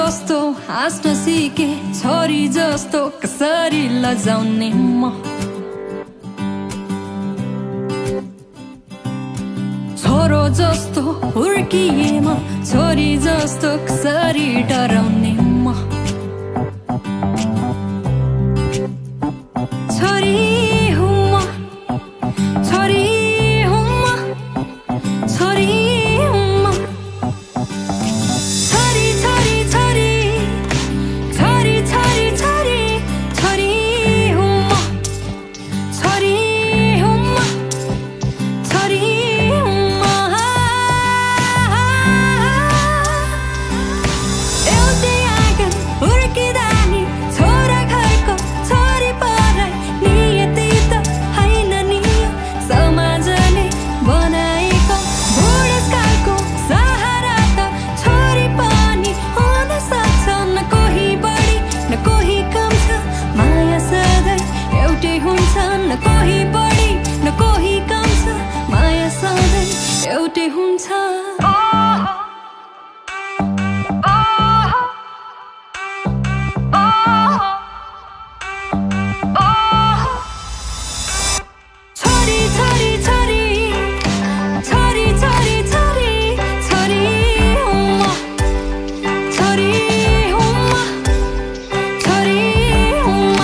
जस्तो हाँस्न सिके छोरी जस्तो कसरी लजाउने म छोरो जस्तो हुर्किए म छोरी जस्तो कसरी डराउने म छोरी हुँ म छोरी हुँ म छोरी हुँ म छोरी छोरी छोरी छोरी छोरी छोरी छोरी हुँ म छोरी हुँ म छोरी हुँ म एउटै आँगन हुर्किँदा नि छोरा घरको छोरी पराई नियति त होइन नि यो समाजले बनाएको बुढेसकालको सहारा त छोरी पनि हुन सक्छ न कोही बढी न कोही कम छ माया सधैँ एउटै हुन्छ न कोही बढी न कोही कम छ माया सधैँ एउटै हुन्छ छोरी छोरी छोरी छोरी छोरी छोरी छोरी हुँ म छोरी हुँ म छोरी हुँ म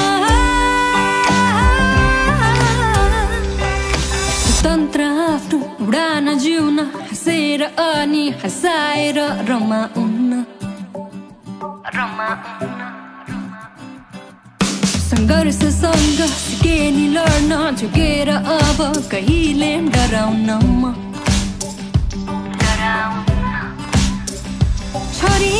स्वतन्त्र आफ्नो उडान जिउन हाँसेर अनि हँसाएर रमाउन सङ्घर्षसँग सिके नि लड्न झुकेर अब कहिले डराउन म छोरी